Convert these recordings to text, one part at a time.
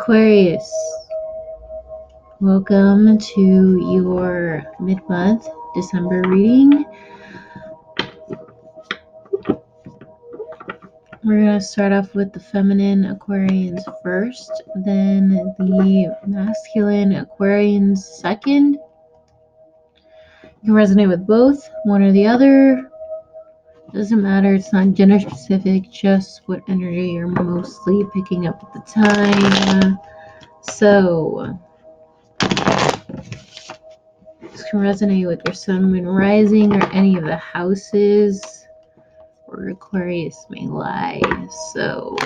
Aquarius, welcome to your mid-month December reading. We're going to start off with the feminine Aquarians first, then the masculine Aquarians second. You can resonate with both, one or the other. Doesn't matter, it's not gender specific, just what energy you're mostly picking up at the time. So, this can resonate with your sun, moon, rising, or any of the houses where Aquarius may lie. So,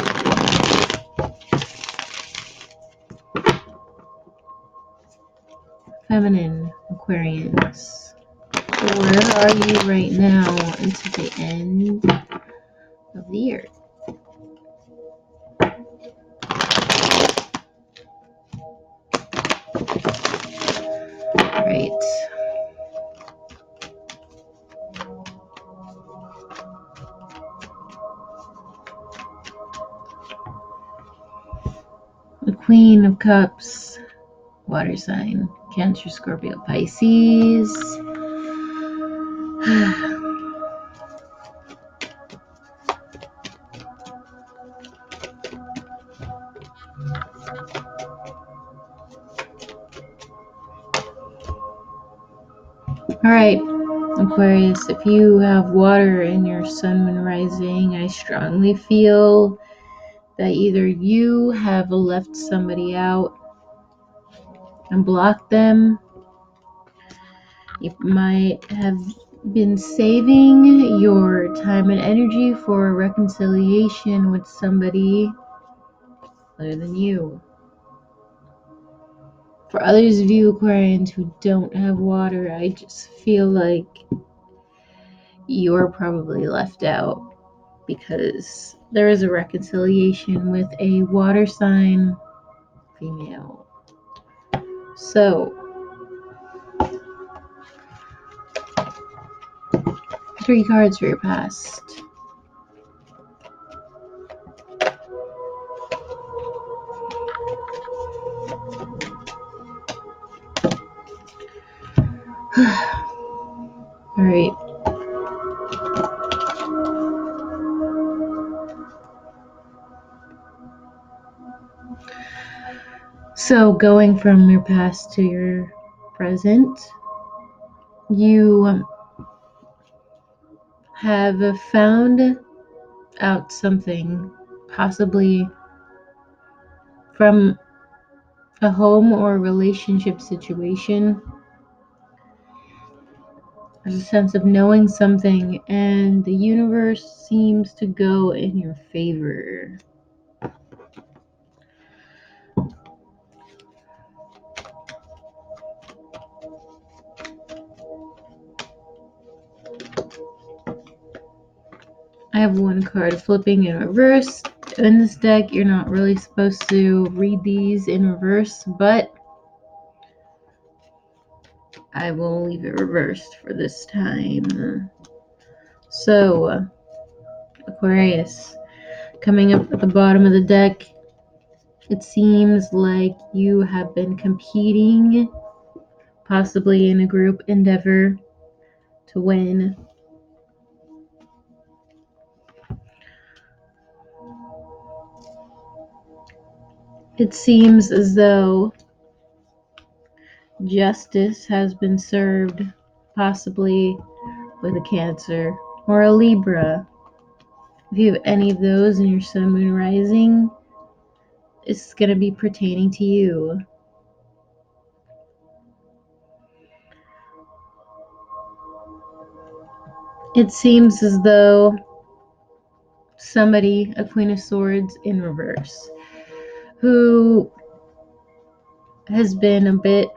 feminine Aquarians, where are you right now until the end of the year? Right. The Queen of Cups, water sign, Cancer, Scorpio, Pisces. All right, Aquarius, if you have water in your sun, moon, rising, I strongly feel that either you have left somebody out and blocked them. You might have been saving your time and energy for a reconciliation with somebody other than you. For others of you Aquarians who don't have water, I just feel like you're probably left out because there is a reconciliation with a water sign female. So, 3 cards for your past. All right. So, going from your past to your present, you have found out something, possibly from a home or relationship situation. There's a sense of knowing something, and the universe seems to go in your favor. I have 1 card flipping in reverse. In this deck, you're not really supposed to read these in reverse, but I will leave it reversed for this time. So, Aquarius, coming up at the bottom of the deck, it seems like you have been competing, possibly in a group endeavor, to win. It seems as though justice has been served, possibly with a Cancer or a Libra. If you have any of those in your sun, moon, rising, it's going to be pertaining to you. It seems as though somebody, a Queen of Swords in reverse, who has been a bit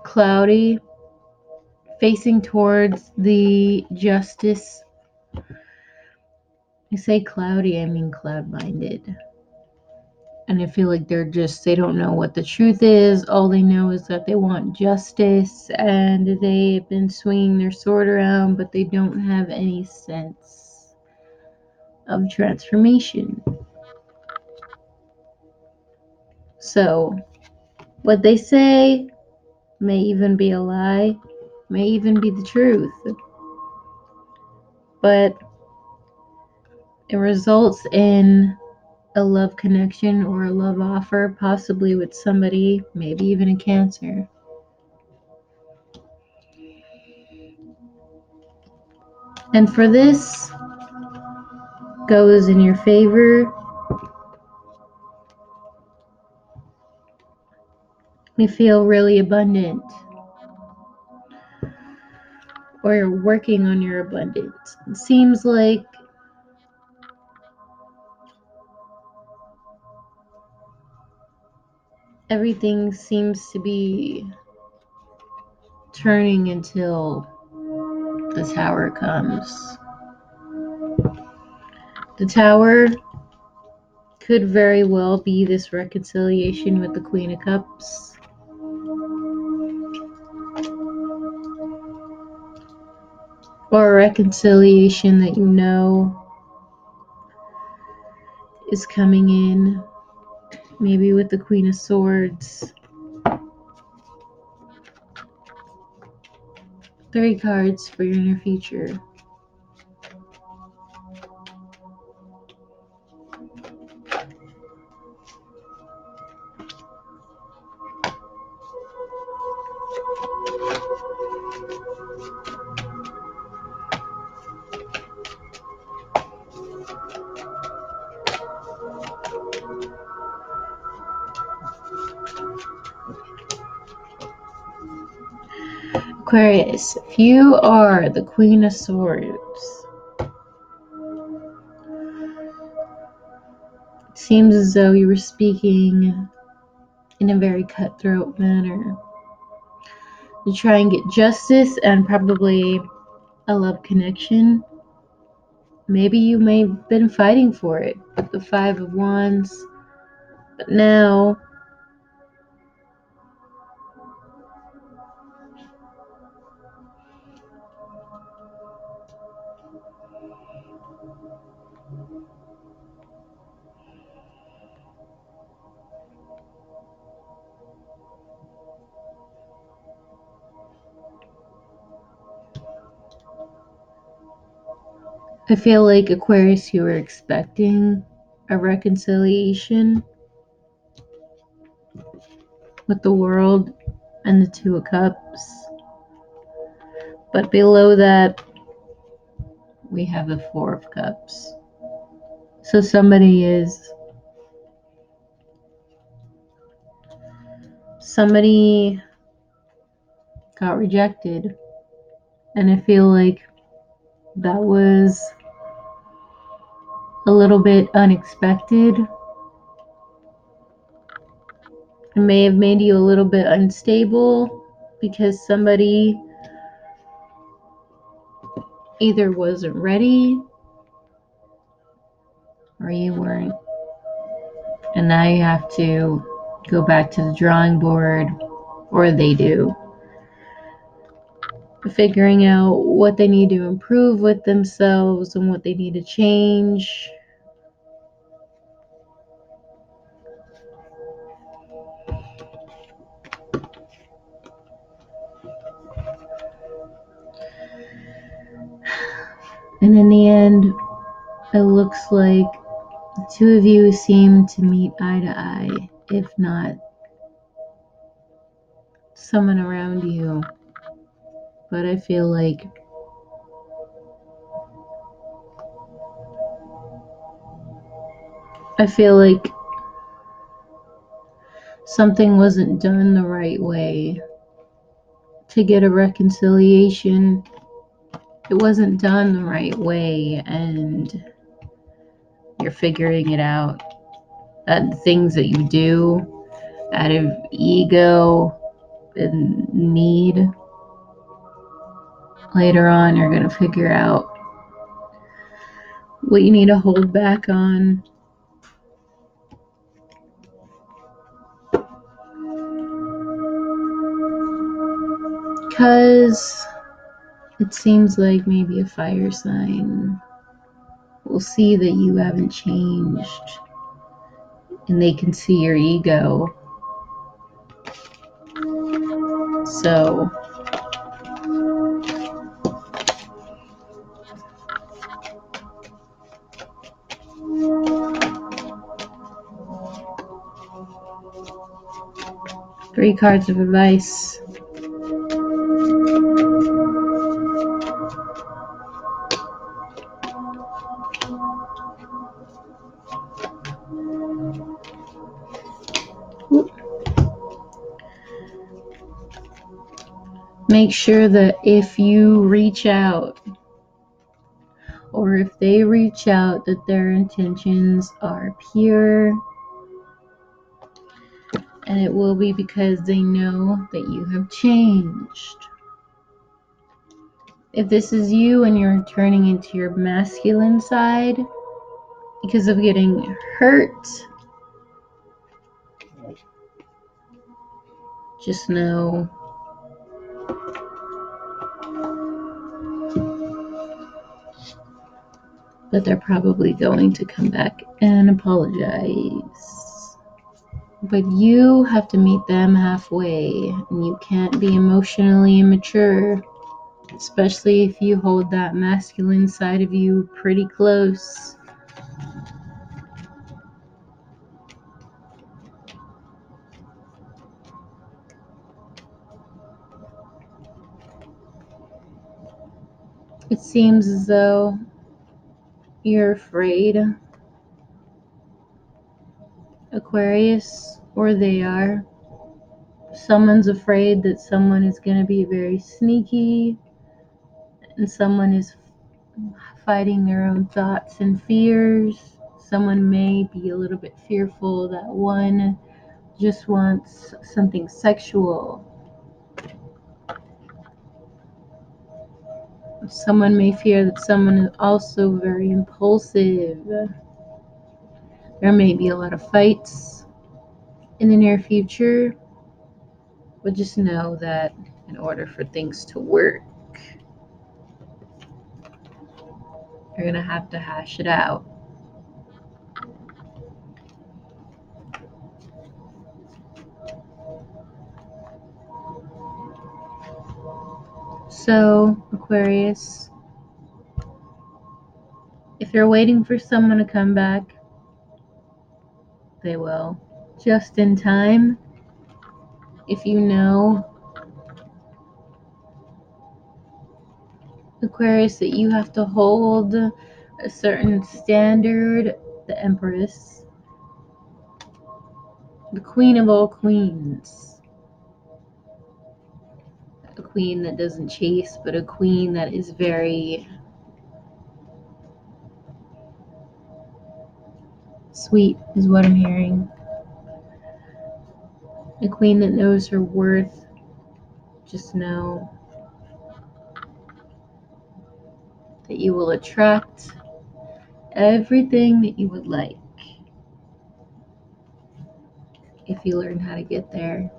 cloudy, facing towards the justice. I say cloudy, I mean cloud-minded. And I feel like they don't know what the truth is. All they know is that they want justice, and they've been swinging their sword around, but they don't have any sense of transformation. So, what they say may even be a lie, may even be the truth, but it results in a love connection or a love offer, possibly with somebody, maybe even a Cancer. And for this goes in your favor, you feel really abundant, or you're working on your abundance. It seems like everything seems to be turning until the Tower comes. The Tower could very well be this reconciliation with the Queen of Cups. Or a reconciliation that you know is coming in, maybe with the Queen of Swords. 3 cards for your inner future. Aquarius, if you are the Queen of Swords, it seems as though you were speaking in a very cutthroat manner to try and get justice and probably a love connection. Maybe you may have been fighting for it with the 5 of Wands, but now I feel like, Aquarius, you were expecting a reconciliation with the World and the 2 of Cups. But below that, we have the 4 of Cups. So somebody got rejected. And I feel like that was a little bit unexpected. It may have made you a little bit unstable because somebody either wasn't ready or you weren't. And now you have to go back to the drawing board, or they do, figuring out what they need to improve with themselves and what they need to change. And in the end, it looks like the 2 of you seem to meet eye to eye, if not someone around you. But I feel like something wasn't done the right way to get a reconciliation. It wasn't done the right way, and you're figuring it out. The things that you do out of ego and need, later on you're going to figure out what you need to hold back on. Because it seems like maybe a fire sign will see that you haven't changed. and they can see your ego. So three cards of advice. Make sure that if you reach out, or if they reach out, that their intentions are pure, and it will be because they know that you have changed. If this is you and you're turning into your masculine side because of getting hurt, just know that they're probably going to come back and apologize. But you have to meet them halfway, and you can't be emotionally immature, especially if you hold that masculine side of you pretty close. It seems as though you're afraid, Aquarius, or they are. Someone's afraid that someone is going to be very sneaky, and someone is fighting their own thoughts and fears. Someone may be a little bit fearful that one just wants something sexual. Someone may fear that someone is also very impulsive. There may be a lot of fights in the near future, but just know that in order for things to work, you're going to have to hash it out. So, Aquarius, if you're waiting for someone to come back, they will. Just in time. If you know, Aquarius, that you have to hold a certain standard, the Empress, the Queen of all queens, a queen that doesn't chase, but a queen that is very sweet, is what I'm hearing. A queen that knows her worth. Just know that you will attract everything that you would like if you learn how to get there.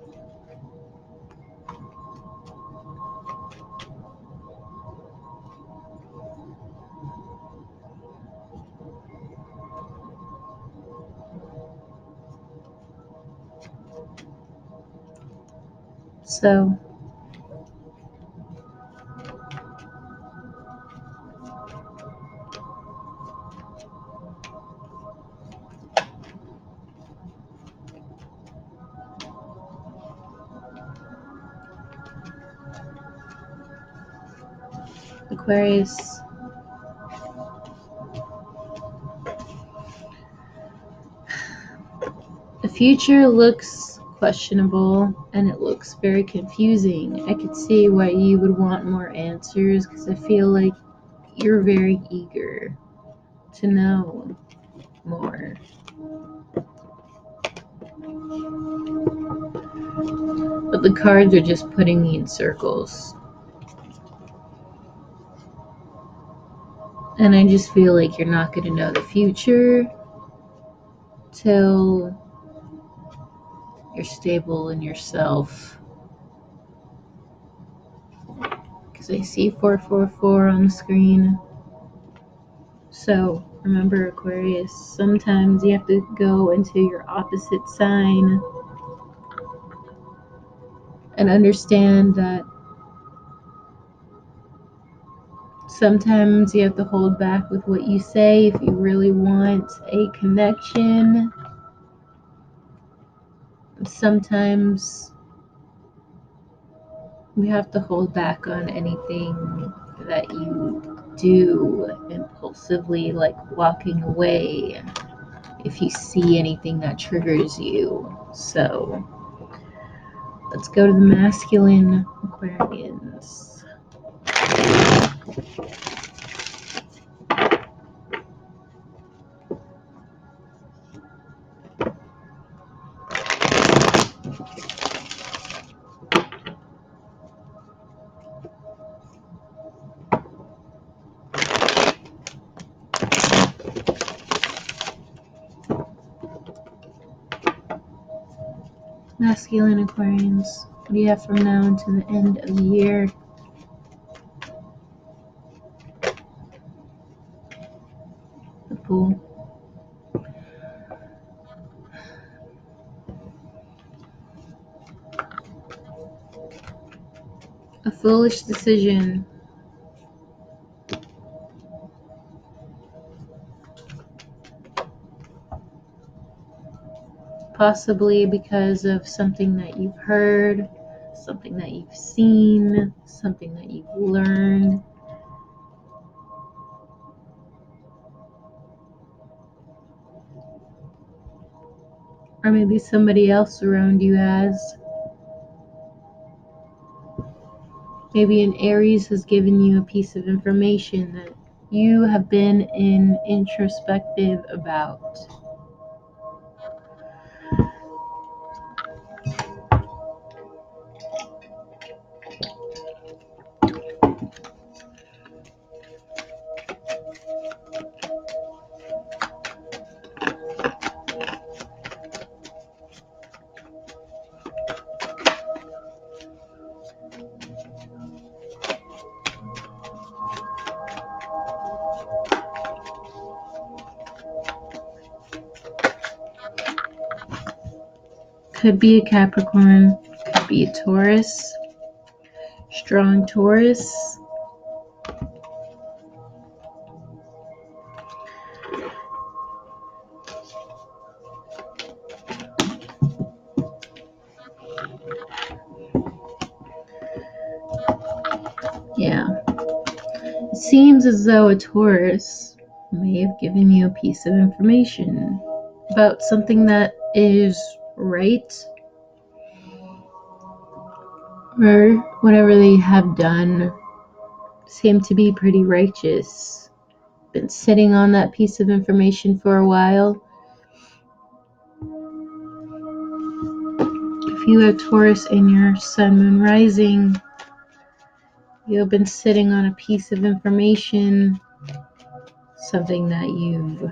So, Aquarius, the future looks questionable and it looks very confusing. I could see why you would want more answers because I feel like you're very eager to know more. But the cards are just putting me in circles. And I just feel like you're not going to know the future till you're stable in yourself. Because I see 444 on the screen. So Remember, Aquarius, sometimes you have to go into your opposite sign and understand that sometimes you have to hold back with what you say if you really want a connection. Sometimes we have to hold back on anything that you do impulsively, like walking away if you see anything that triggers you. So let's go to the masculine Aquarians. Masculine Aquarians, what do you have from now until the end of the year? The Fool. A foolish decision. Possibly because of something that you've heard, something that you've seen, something that you've learned. Or maybe somebody else around you has. Maybe an Aries has given you a piece of information that you have been introspective about. Could be a Capricorn, could be a Taurus, strong Taurus. Yeah. It seems as though a Taurus may have given you a piece of information about something that is right, or whatever they have done seem to be pretty righteous. Been sitting on that piece of information for a while. If you have Taurus in your Sun, Moon, Rising, you have been sitting on a piece of information, something that you've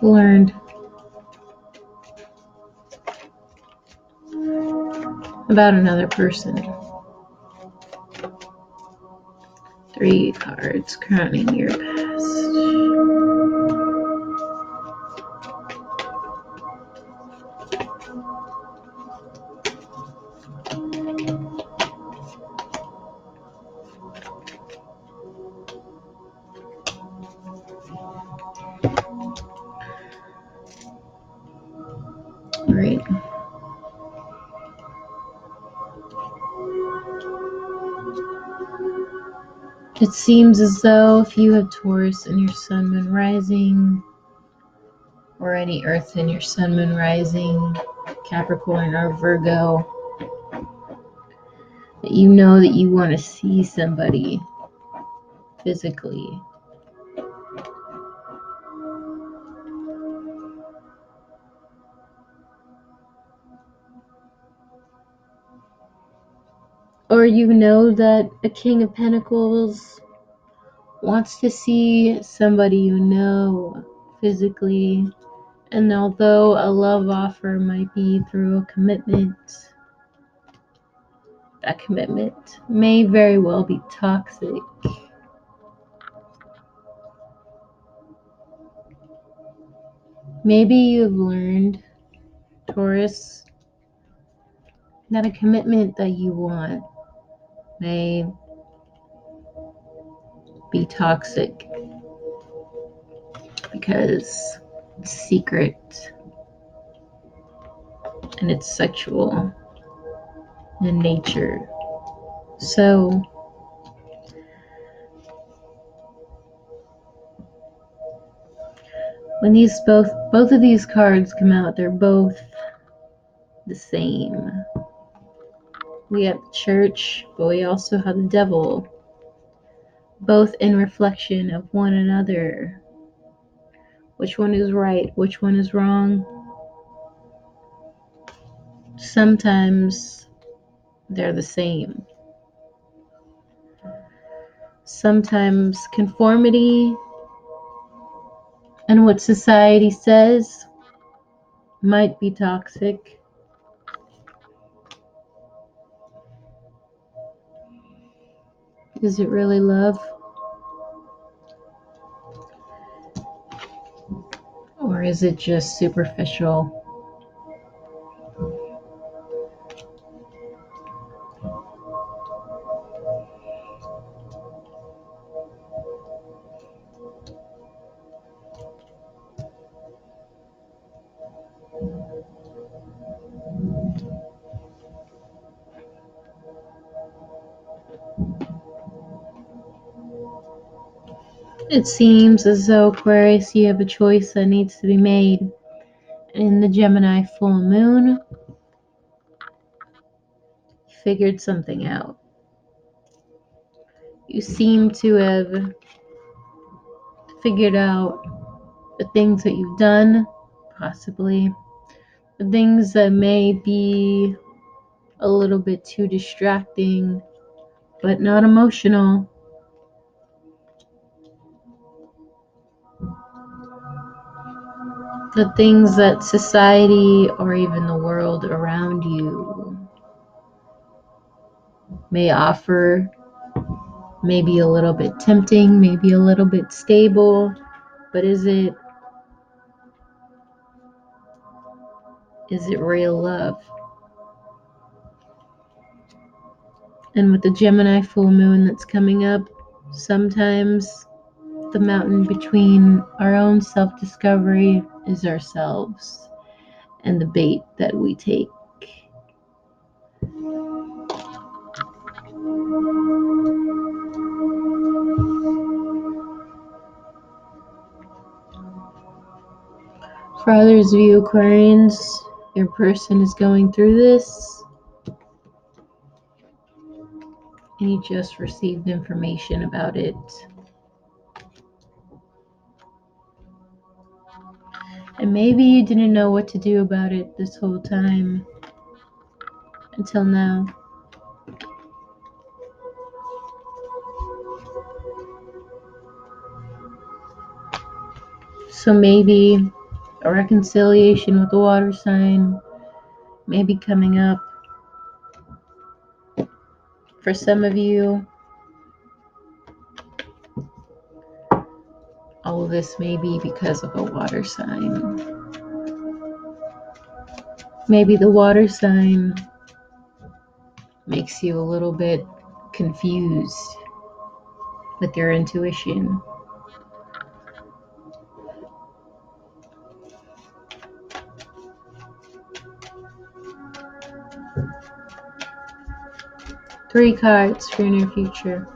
learned about another person. 3 cards crowning your past. Right. It seems as though if you have Taurus in your Sun, Moon, Rising, or any Earth in your Sun, Moon, Rising, Capricorn or Virgo, that you know that you want to see somebody physically. Or you know that a King of Pentacles wants to see somebody you know physically, and although a love offer might be through a commitment, That commitment may very well be toxic. Maybe you've learned, Taurus, that a commitment that you want may be toxic because it's secret and it's sexual in nature. So, when these both of these cards come out, they're both the same. We have the church, but we also have the devil, both in reflection of one another. Which one is right? Which one is wrong? Sometimes they're the same. Sometimes conformity and what society says might be toxic. Is it really love? Or is it just superficial? It seems as though, Aquarius, you have a choice that needs to be made. In the Gemini full moon, you figured something out. You seem to have figured out the things that you've done, possibly. The things that may be a little bit too distracting, but not emotional. The things that society or even the world around you may offer, maybe a little bit tempting, maybe a little bit stable, but is it real love? And with the Gemini full moon that's coming up, sometimes the mountain between our own self-discovery is ourselves and the bait that we take. For others of you Aquarians, your person is going through this and you just received information about it. And maybe you didn't know what to do about it this whole time until now. So maybe a reconciliation with the water sign may be coming up. For some of you, all of this may be because of a water sign. Maybe the water sign makes you a little bit confused with your intuition. Three cards for your near future.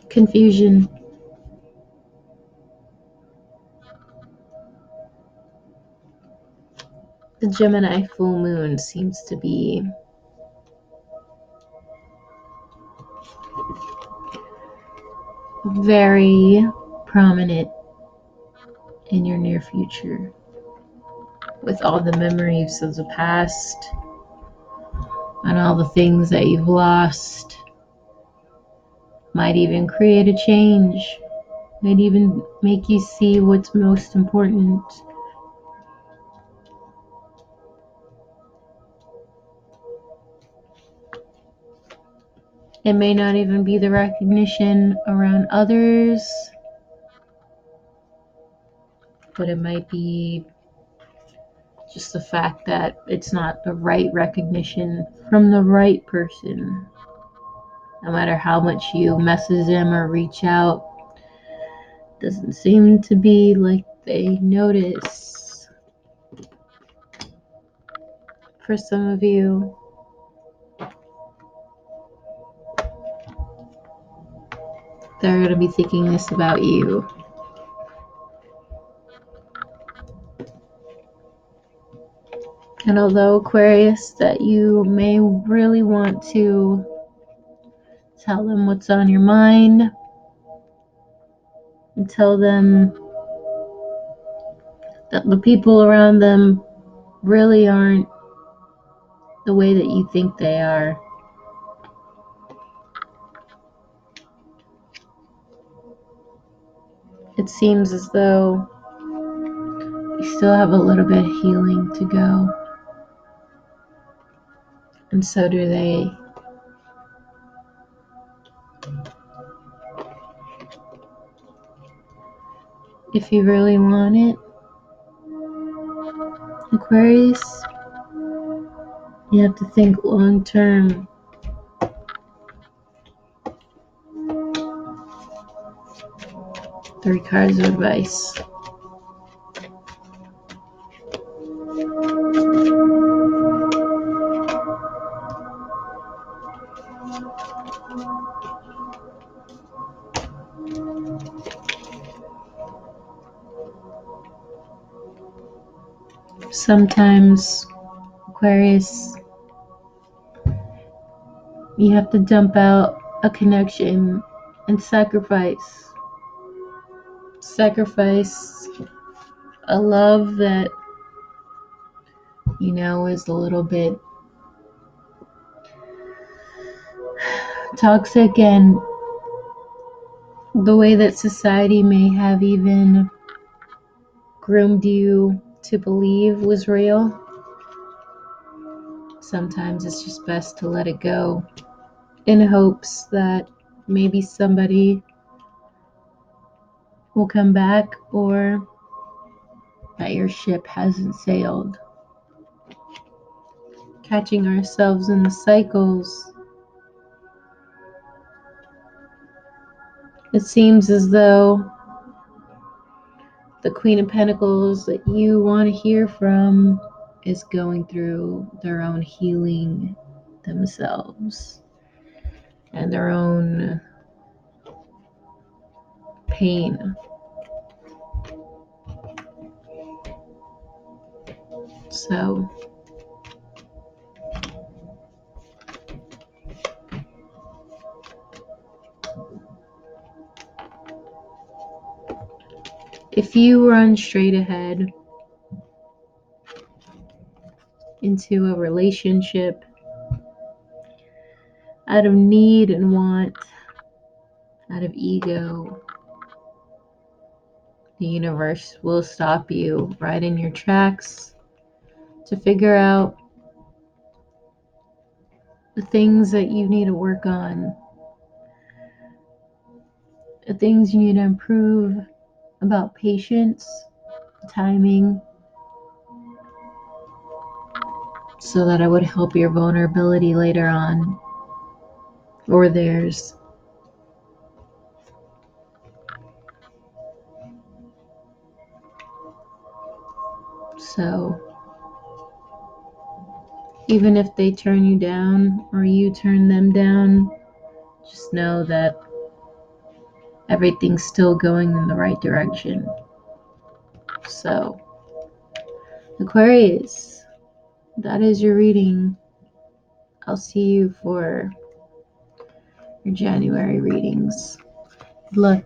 Confusion. The Gemini full moon seems to be very prominent in your near future, with all the memories of the past and all the things that you've lost. Might even create a change, might even make you see what's most important. It may not even be the recognition around others, but it might be just the fact that it's not the right recognition from the right person. No matter how much you message them or reach out, doesn't seem to be like they notice. For some of you, they're going to be thinking this about you. And although, Aquarius, that you may really want to tell them what's on your mind and tell them that the people around them really aren't the way that you think they are. It seems as though you still have a little bit of healing to go. And so do they. If you really want it, Aquarius, you have to think long term. Three cards of advice. Sometimes, Aquarius, you have to dump out a connection and sacrifice a love that you know is a little bit toxic, and the way that society may have even groomed you to believe was real. Sometimes it's just best to let it go in hopes that maybe somebody will come back, or that your ship hasn't sailed. Catching ourselves in the cycles. It seems as though the Queen of Pentacles that you want to hear from is going through their own healing themselves and their own pain. So if you run straight ahead into a relationship out of need and want, out of ego, the universe will stop you right in your tracks to figure out the things that you need to work on, the things you need to improve about patience, timing, so that it would help your vulnerability later on, or theirs. So even if they turn you down or you turn them down, just know that everything's still going in the right direction. So, Aquarius, that is your reading. I'll see you for your January readings. Good luck.